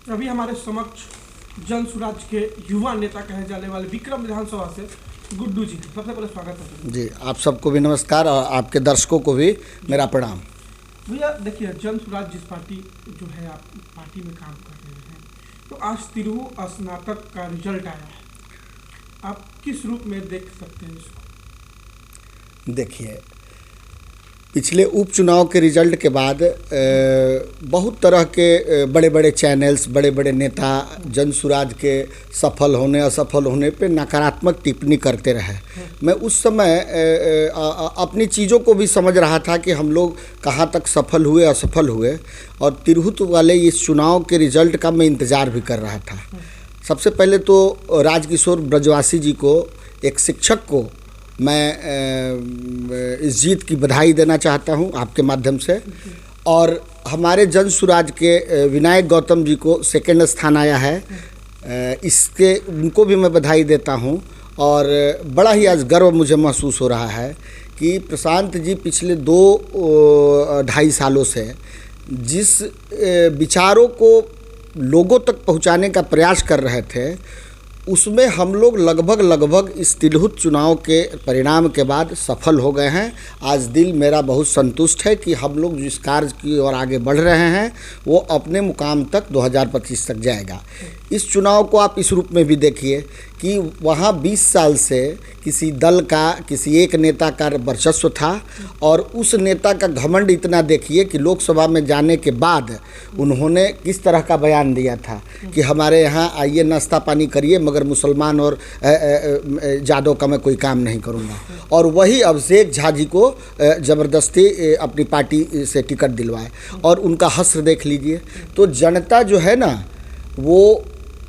अभी हमारे समक्ष जन सुराज के युवा नेता कहे जाने वाले विक्रम विधानसभा से गुड्डू जी, सबसे पहले स्वागत है जी। आप सबको भी नमस्कार और आपके दर्शकों को भी मेरा प्रणाम। भैया देखिए, जन सुराज जिस पार्टी जो है आप पार्टी में काम कर रहे हैं, तो आज तिरहु स्नातक का रिजल्ट आया है, आप किस रूप में देख सकते हैं इसको? देखिए, पिछले उपचुनाव के रिजल्ट के बाद बहुत तरह के बड़े बड़े चैनल्स, बड़े बड़े नेता जन सुराज के सफल होने असफल होने पे नकारात्मक टिप्पणी करते रहे। मैं उस समय अपनी चीज़ों को भी समझ रहा था कि हम लोग कहाँ तक सफल हुए असफल हुए, और तिरहुत वाले इस चुनाव के रिजल्ट का मैं इंतज़ार भी कर रहा था। सबसे पहले तो राजकिशोर ब्रजवासी जी को, एक शिक्षक को, मैं इस जीत की बधाई देना चाहता हूं आपके माध्यम से। और हमारे जन सुराज के विनायक गौतम जी को सेकंड स्थान आया है, इसके उनको भी मैं बधाई देता हूं। और बड़ा ही आज गर्व मुझे महसूस हो रहा है कि प्रशांत जी पिछले 2-2.5 सालों से जिस विचारों को लोगों तक पहुंचाने का प्रयास कर रहे थे, उसमें हम लोग लगभग इस तिरहुत चुनाव के परिणाम के बाद सफल हो गए हैं। आज दिल मेरा बहुत संतुष्ट है कि हम लोग जिस कार्य की ओर आगे बढ़ रहे हैं वो अपने मुकाम तक 2025 तक जाएगा। इस चुनाव को आप इस रूप में भी देखिए कि वहाँ 20 साल से किसी दल का, किसी एक नेता का वर्चस्व था, और उस नेता का घमंड इतना देखिए कि लोकसभा में जाने के बाद उन्होंने किस तरह का बयान दिया था कि हमारे यहाँ आइए नाश्ता पानी करिए, मगर मुसलमान और जादव का मैं कोई काम नहीं करूँगा। और वही अभिषेक झा जी को ज़बरदस्ती अपनी पार्टी से टिकट दिलवाए, और उनका हश्र देख लीजिए। तो जनता जो है ना, वो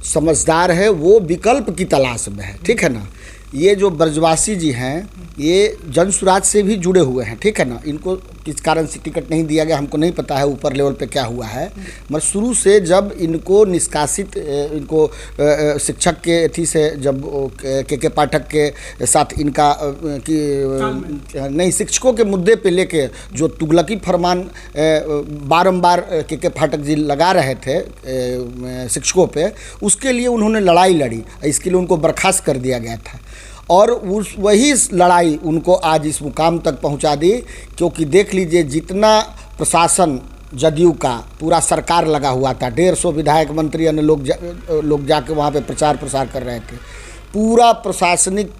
समझदार है, वो विकल्प की तलाश में है, ठीक है ना। ये जो ब्रजवासी जी हैं, ये जन सुराज से भी जुड़े हुए हैं, ठीक है ना। इनको किस कारण से टिकट नहीं दिया गया हमको नहीं पता है, ऊपर लेवल पे क्या हुआ है, मगर शुरू से जब इनको निष्कासित, इनको शिक्षक के अथी से, जब के पाठक के साथ इनका नहीं, शिक्षकों के मुद्दे पे लेके जो तुगलकी फरमान बारंबार के पाठक जी लगा रहे थे शिक्षकों पे, उसके लिए उन्होंने लड़ाई लड़ी, इसके लिए उनको बर्खास्त कर दिया गया था। और उस वही लड़ाई उनको आज इस मुकाम तक पहुंचा दी, क्योंकि देख लीजिए जितना प्रशासन जदयू का पूरा सरकार लगा हुआ था, 150 विधायक मंत्री अन्य लोग जाके वहाँ पे प्रचार प्रसार कर रहे थे। पूरा प्रशासनिक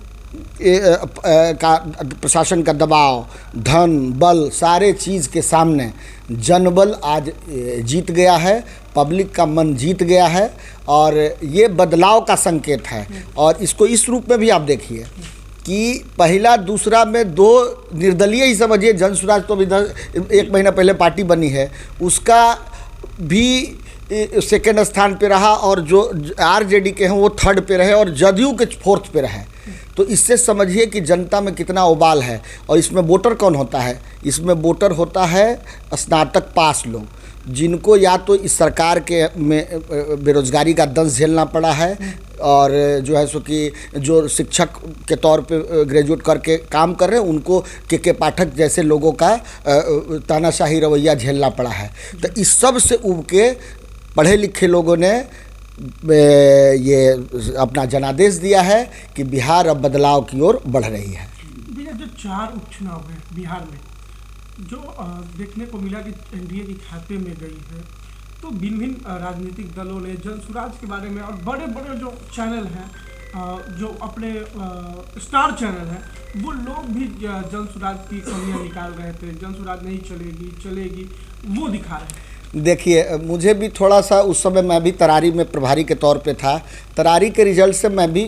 प्रशासन का दबाव, धन बल, सारे चीज़ के सामने जनबल आज जीत गया है, पब्लिक का मन जीत गया है, और ये बदलाव का संकेत है। और इसको इस रूप में भी आप देखिए कि पहला दूसरा में 2 निर्दलीय ही समझिए, जन सुराज तो अभी 1 महीना पहले पार्टी बनी है, उसका भी सेकेंड स्थान पे रहा, और जो आरजेडी के हैं वो 3rd पे रहे, और जदयू के 4th पे रहे। तो इससे समझिए कि जनता में कितना उबाल है। और इसमें वोटर कौन होता है? इसमें वोटर होता है स्नातक पास लोग, जिनको या तो इस सरकार के में बेरोजगारी का दंश झेलना पड़ा है, और जो है सो कि जो शिक्षक के तौर पे ग्रेजुएट करके काम कर रहे हैं, उनको के पाठक जैसे लोगों का तानाशाही रवैया झेलना पड़ा है। तो इस सब से उब के पढ़े लिखे लोगों ने ये अपना जनादेश दिया है कि बिहार अब बदलाव की ओर बढ़ रही है। भैया, जो 4 उपचुनाव है बिहार में, जो देखने को मिला कि एनडीए के खाते में गई है, तो भिन्न राजनीतिक दलों ने जन सुराज के बारे में, और बड़े बड़े जो चैनल हैं, जो अपने स्टार चैनल हैं, वो लोग भी जन सुराज की कमियां निकाल रहे थे, जन सुराज नहीं चलेगी वो दिखा रहे हैं। देखिए, मुझे भी थोड़ा सा उस समय, मैं भी तरारी में प्रभारी के तौर पे था, तरारी के रिजल्ट से मैं भी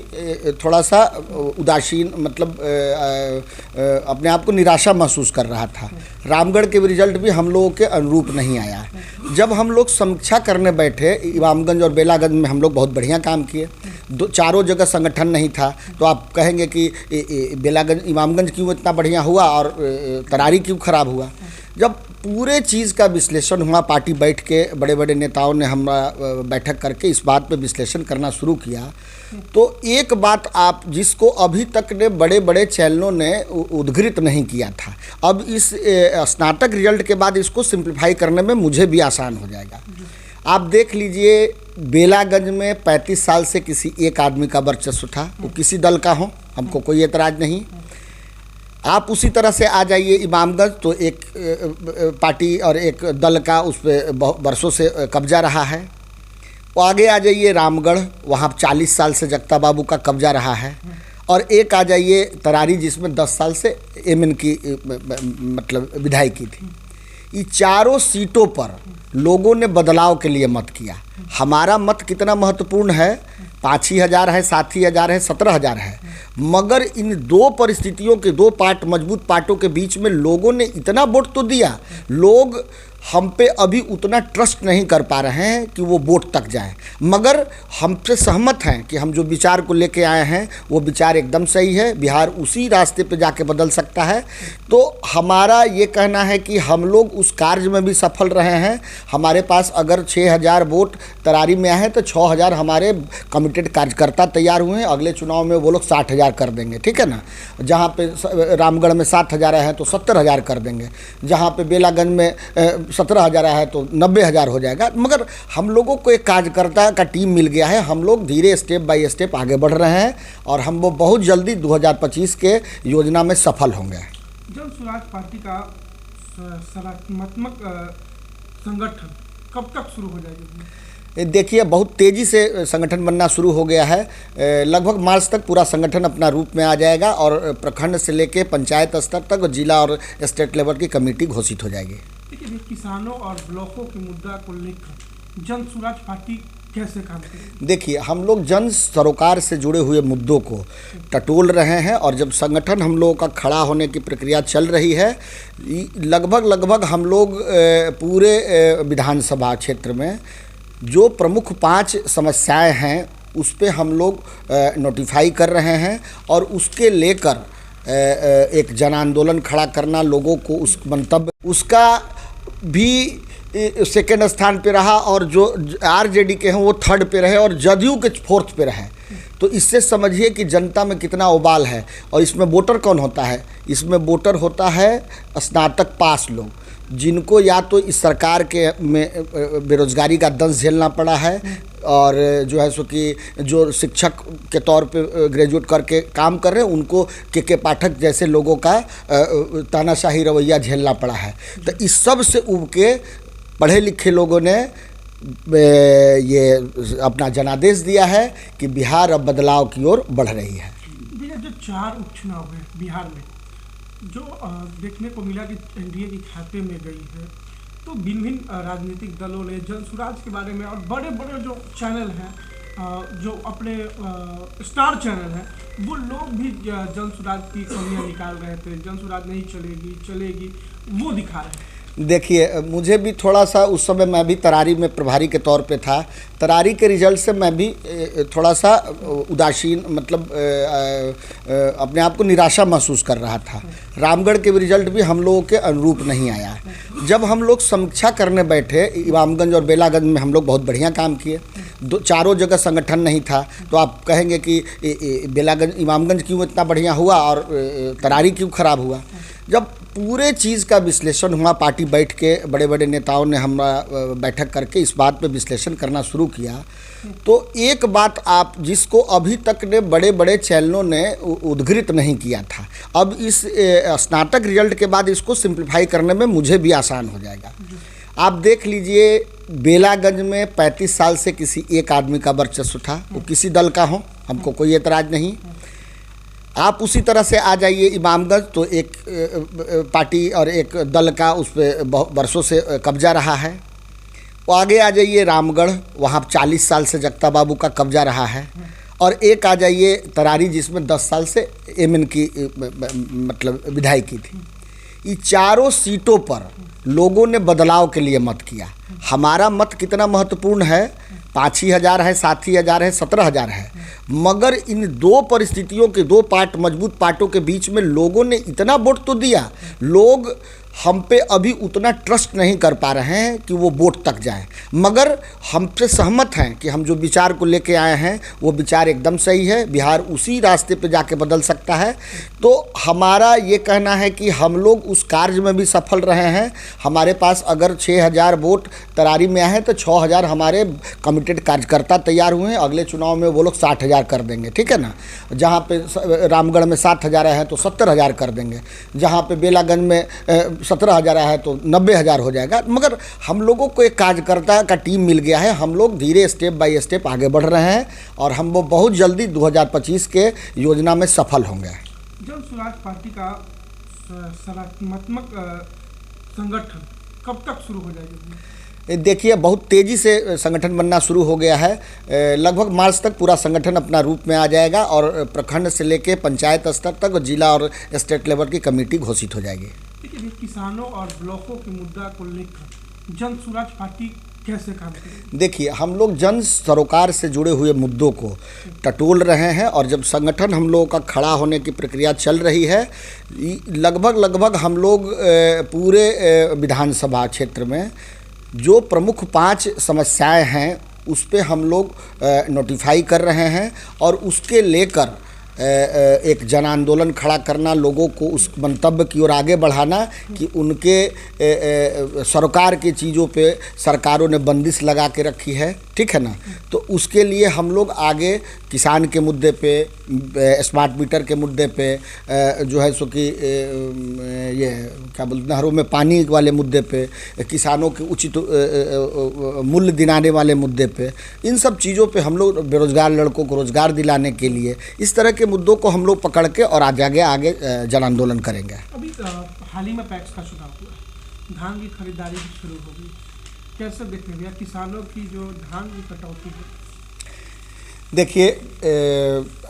थोड़ा सा उदासीन, मतलब अपने आप को निराशा महसूस कर रहा था। रामगढ़ के रिजल्ट भी हम लोगों के अनुरूप नहीं आया। जब हम लोग समीक्षा करने बैठे, इमामगंज और बेलागंज में हम लोग बहुत बढ़िया काम किए, चारों जगह संगठन नहीं था, तो आप कहेंगे कि बेलागंज इमामगंज क्यों इतना बढ़िया हुआ और तरारी क्यों खराब हुआ। जब पूरे चीज़ का विश्लेषण हुआ, पार्टी बैठ के बड़े बड़े नेताओं ने हमारा बैठक करके इस बात पे विश्लेषण करना शुरू किया, तो एक बात आप जिसको अभी तक ने बड़े बड़े चैनलों ने उद्धृत नहीं किया था, अब इस स्नातक रिजल्ट के बाद इसको सिंप्लीफाई करने में मुझे भी आसान हो जाएगा। आप देख लीजिए बेलागंज में 35 साल से किसी एक आदमी का वर्चस्व था, वो किसी दल का हो, हमको कोई एतराज़ नहीं। आप उसी तरह से आ जाइए इमामगंज, तो एक पार्टी और एक दल का उस पर बरसों से कब्जा रहा है। वो आगे आ जाइए रामगढ़, वहाँ 40 साल से जगता बाबू का कब्जा रहा है। और एक आ जाइए तरारी, जिसमें 10 साल से एमएन की मतलब विधायकी थी। ये चारों सीटों पर लोगों ने बदलाव के लिए मत किया। हमारा मत कितना महत्वपूर्ण है, 5 ही हज़ार है, 7 ही हज़ार है, 17,000 है, मगर इन दो परिस्थितियों के दो पार्ट, मजबूत पार्टों के बीच में लोगों ने इतना वोट तो दिया। लोग हम पे अभी उतना ट्रस्ट नहीं कर पा रहे हैं कि वो वोट तक जाए, मगर हमसे सहमत हैं कि हम जो विचार को लेके आए हैं वो विचार एकदम सही है। बिहार उसी रास्ते पे जाके बदल सकता है। तो हमारा ये कहना है कि हम लोग उस कार्य में भी सफल रहे हैं। हमारे पास अगर 6,000 वोट तरारी में आए तो 6,000 हमारे कमिटेड कार्यकर्ता तैयार हुए हैं। अगले चुनाव में वो लोग 60,000 कर देंगे, ठीक है ना। जहाँ पे रामगढ़ में 7,000 हैं तो 70,000 कर देंगे। जहाँ पे बेलागंज में 17,000 है तो 90,000 हो जाएगा। मगर हम लोगों को एक कार्यकर्ता का टीम मिल गया है। हम लोग धीरे स्टेप बाय स्टेप आगे बढ़ रहे हैं और हम वो बहुत जल्दी 2025 के योजना में सफल होंगे। जन स्वराज पार्टी का सकारात्मक संगठन कब तक शुरू हो जाएगा? देखिए, बहुत तेज़ी से संगठन बनना शुरू हो गया है। लगभग मार्च तक पूरा संगठन अपना रूप में आ जाएगा और प्रखंड से लेके पंचायत स्तर तक जिला और स्टेट लेवल की कमेटी घोषित हो जाएगी। देखिए, किसानों और ब्लॉकों के मुद्दा को लेकर जन स्वराज पार्टी कैसे काम करेगी? देखिए, हम लोग जन सरोकार से जुड़े हुए मुद्दों को टटोल रहे हैं और जब संगठन हम लोगों का खड़ा होने की प्रक्रिया चल रही है, लगभग हम लोग पूरे विधानसभा क्षेत्र में जो प्रमुख 5 समस्याएं हैं उस पे हम लोग नोटिफाई कर रहे हैं और उसके लेकर एक जन आंदोलन खड़ा करना, लोगों को उस मंतव्य उसका भी सेकेंड स्थान पे रहा और जो आरजेडी के हैं वो 3rd पे रहे और जदयू के 4th पे रहे। तो इससे समझिए कि जनता में कितना उबाल है। और इसमें वोटर कौन होता है? इसमें वोटर होता है स्नातक पास लोग, जिनको या तो इस सरकार के में बेरोजगारी का दंश झेलना पड़ा है और जो है सो कि जो शिक्षक के तौर पे ग्रेजुएट करके काम कर रहे हैं उनको के पाठक जैसे लोगों का तानाशाही रवैया झेलना पड़ा है। तो इस सब से उब के पढ़े लिखे लोगों ने ये अपना जनादेश दिया है कि बिहार अब बदलाव की ओर बढ़ रही है। जो 4 उपचुनाव है बिहार में, जो देखने को मिला कि एनडीए के खाते में गई है, तो भिन्न राजनीतिक दलों ने जन स्वराज के बारे में और बड़े बड़े जो चैनल हैं, जो अपने स्टार चैनल हैं, वो लोग भी जन स्वराज की कमियां निकाल रहे थे। जन स्वराज नहीं चलेगी वो दिखा रहे हैं। देखिए, मुझे भी थोड़ा सा उस समय मैं भी तरारी में प्रभारी के तौर पे था। तरारी के रिजल्ट से मैं भी थोड़ा सा उदासीन मतलब अपने आप को निराशा महसूस कर रहा था। रामगढ़ के रिजल्ट भी हम लोगों के अनुरूप नहीं आया। जब हम लोग समीक्षा करने बैठे, इमामगंज और बेलागंज में हम लोग बहुत बढ़िया काम किए। चारों जगह संगठन नहीं था, तो आप कहेंगे कि बेलागंज इमामगंज क्यों इतना बढ़िया हुआ और तरारी क्यों खराब हुआ। जब पूरे चीज़ का विश्लेषण हुआ, पार्टी बैठ के बड़े बड़े नेताओं ने हमारा बैठक करके इस बात पे विश्लेषण करना शुरू किया, तो एक बात आप जिसको अभी तक ने बड़े बड़े चैनलों ने उद्धृत नहीं किया था, अब इस स्नातक रिजल्ट के बाद इसको सिंप्लीफाई करने में मुझे भी आसान हो जाएगा। आप देख लीजिए, बेलागंज में 35 साल से किसी एक आदमी का वर्चस्व था, वो किसी दल का हो, हमको कोई एतराज़ नहीं। आप उसी तरह से आ जाइए इमामगंज, तो एक पार्टी और एक दल का उस पर बरसों से कब्जा रहा है। वो आगे आ जाइए रामगढ़, वहाँ 40 साल से जगता बाबू का कब्जा रहा है। और एक आ जाइए तरारी, जिसमें 10 साल से एमएन की मतलब विधायकी थी। ये चारों सीटों पर लोगों ने बदलाव के लिए मत किया। हमारा मत कितना महत्वपूर्ण है, 5 ही हज़ार है, 7 ही हज़ार है, 17,000 है, मगर इन दो परिस्थितियों के दो पार्ट, मजबूत पार्टों के बीच में लोगों ने इतना वोट तो दिया। लोग हम पे अभी उतना ट्रस्ट नहीं कर पा रहे हैं कि वो वोट तक जाए, मगर हमसे सहमत हैं कि हम जो विचार को लेके आए हैं वो विचार एकदम सही है। बिहार उसी रास्ते पे जाके बदल सकता है। तो हमारा ये कहना है कि हम लोग उस कार्य में भी सफल रहे हैं। हमारे पास अगर 6000 वोट तरारी में आए हैं तो 6000 हमारे कमिटेड कार्यकर्ता तैयार हुए हैं। अगले चुनाव में वो लोग 60,000 कर देंगे, ठीक है ना। जहाँ पे रामगढ़ में 7,000 है तो 70,000 कर देंगे, जहाँ पे बेलागंज में 17,000 है तो 90,000 हो जाएगा। मगर हम लोगों को एक कार्यकर्ता का टीम मिल गया है। हम लोग धीरे स्टेप बाय स्टेप आगे बढ़ रहे हैं और हम वो बहुत जल्दी 2025 के योजना में सफल होंगे। जन स्वराज पार्टी का सकारात्मक संगठन कब तक शुरू हो जाएगा? देखिए, बहुत तेज़ी से संगठन बनना शुरू हो गया है। लगभग मार्च तक पूरा संगठन अपना रूप में आ जाएगा और प्रखंड से लेके पंचायत स्तर तक जिला और स्टेट लेवल की कमेटी घोषित हो जाएगी। देखिए, किसानों और ब्लॉकों के मुद्दा को लेकर जन स्वराज पार्टी कैसे काम करेगी? देखिए, हम लोग जन सरोकार से जुड़े हुए मुद्दों को टटोल रहे हैं और जब संगठन हम लोगों का खड़ा होने की प्रक्रिया चल रही है, लगभग हम लोग पूरे विधानसभा क्षेत्र में जो प्रमुख 5 समस्याएं हैं उस पे हम लोग नोटिफाई कर रहे हैं और उसके लेकर एक जन आंदोलन खड़ा करना, लोगों को उस मंतव्य की ओर आगे बढ़ाना कि उनके सरकार की चीज़ों पे सरकारों ने बंदिश लगा के रखी है, ठीक है ना। तो उसके लिए हम लोग आगे किसान के मुद्दे पे, स्मार्ट मीटर के मुद्दे पे, जो है सो कि ये क्या बोलते, नहरों में पानी वाले मुद्दे पे, किसानों के उचित मूल्य दिलाने वाले मुद्दे पे, इन सब चीज़ों पे हम लोग बेरोजगार लड़कों को रोजगार दिलाने के लिए इस तरह के मुद्दों को हम लोग पकड़ के और आगे जन आंदोलन करेंगे। अभी हाल ही में पैक्स का चुनाव हुआ, धान की खरीदारी भी शुरू हो गई, कैसे देखते हैं किसानों की जो धान की कटौती है? देखिए,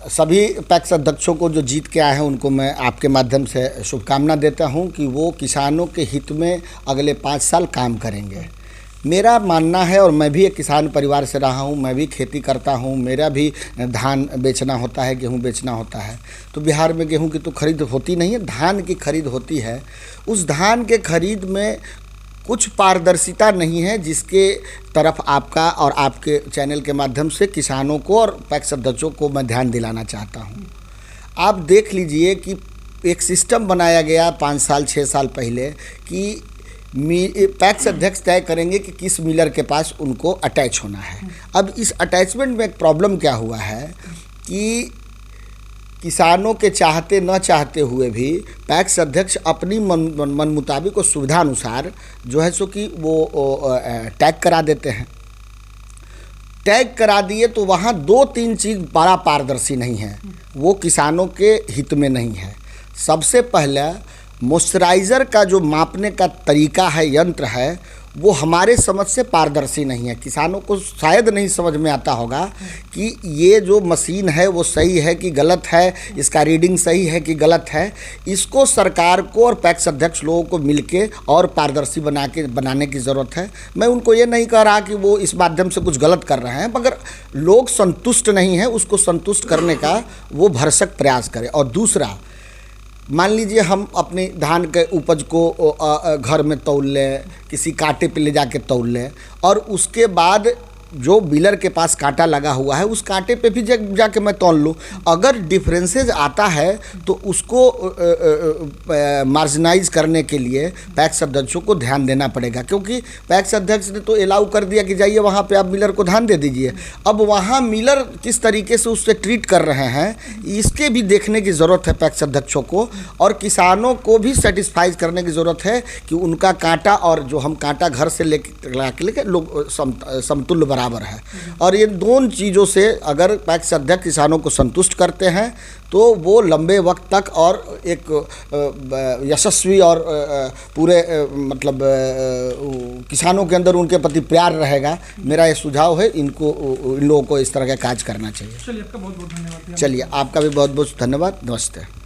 सभी पैक्स अध्यक्षों को जो जीत के आए हैं उनको मैं आपके माध्यम से शुभकामना देता हूं कि वो किसानों के हित में अगले 5 साल काम करेंगे। मेरा मानना है, और मैं भी एक किसान परिवार से रहा हूं, मैं भी खेती करता हूं, मेरा भी धान बेचना होता है, गेहूं बेचना होता है। तो बिहार में गेहूं की तो खरीद होती नहीं है, धान की खरीद होती है। उस धान के खरीद में कुछ पारदर्शिता नहीं है, जिसके तरफ आपका और आपके चैनल के माध्यम से किसानों को और पैक्स अध्यक्षों को मैं ध्यान दिलाना चाहता हूं। आप देख लीजिए कि एक सिस्टम बनाया गया 5 साल 6 साल पहले कि पैक्स अध्यक्ष तय करेंगे कि किस मिलर के पास उनको अटैच होना है। अब इस अटैचमेंट में एक प्रॉब्लम क्या हुआ है कि किसानों के चाहते न चाहते हुए भी पैक्स अध्यक्ष अपनी मन मुताबिक और सुविधा अनुसार जो है सो कि वो टैग करा देते हैं। टैग करा दिए तो वहाँ 2-3 चीज़ बड़ा पारदर्शी नहीं है, वो किसानों के हित में नहीं है। सबसे पहले मॉइस्चराइज़र का जो मापने का तरीका है, यंत्र है, वो हमारे समझ से पारदर्शी नहीं है। किसानों को शायद नहीं समझ में आता होगा कि ये जो मशीन है वो सही है कि गलत है, इसका रीडिंग सही है कि गलत है। इसको सरकार को और पैक्स अध्यक्ष लोगों को मिलके और पारदर्शी बनाने की ज़रूरत है। मैं उनको ये नहीं कह रहा कि वो इस माध्यम से कुछ गलत कर रहे हैं, मगर लोग संतुष्ट नहीं हैं, उसको संतुष्ट करने का वो भरसक प्रयास करें। और दूसरा, मान लीजिए हम अपनी धान के उपज को घर में तौल लें, किसी कांटे पे ले जाके तौल लें और उसके बाद जो मिलर के पास कांटा लगा हुआ है उस कांटे पे भी जाके मैं तौल लूँ। अगर डिफरेंसेस आता है तो उसको मार्जिनाइज करने के लिए पैक्स अध्यक्षों को ध्यान देना पड़ेगा, क्योंकि पैक्स अध्यक्ष ने तो अलाउ कर दिया कि जाइए वहाँ पे आप मिलर को ध्यान दे दीजिए। अब वहाँ मिलर किस तरीके से उससे ट्रीट कर रहे हैं इसके भी देखने की ज़रूरत है पैक्स अध्यक्षों को, और किसानों को भी सेटिस्फाइज करने की ज़रूरत है कि उनका कांटा और जो हम कांटा घर से लेके लोग समतुल्य बराबर है। और ये दोनों चीज़ों से अगर पैक्स अध्यक्ष किसानों को संतुष्ट करते हैं तो वो लंबे वक्त तक और एक यशस्वी और पूरे मतलब किसानों के अंदर उनके प्रति प्यार रहेगा। मेरा ये सुझाव है, इन लोगों को इस तरह का कार्य करना चाहिए। चलिए, आपका बहुत बहुत धन्यवाद। चलिए, आपका भी बहुत बहुत धन्यवाद। नमस्ते।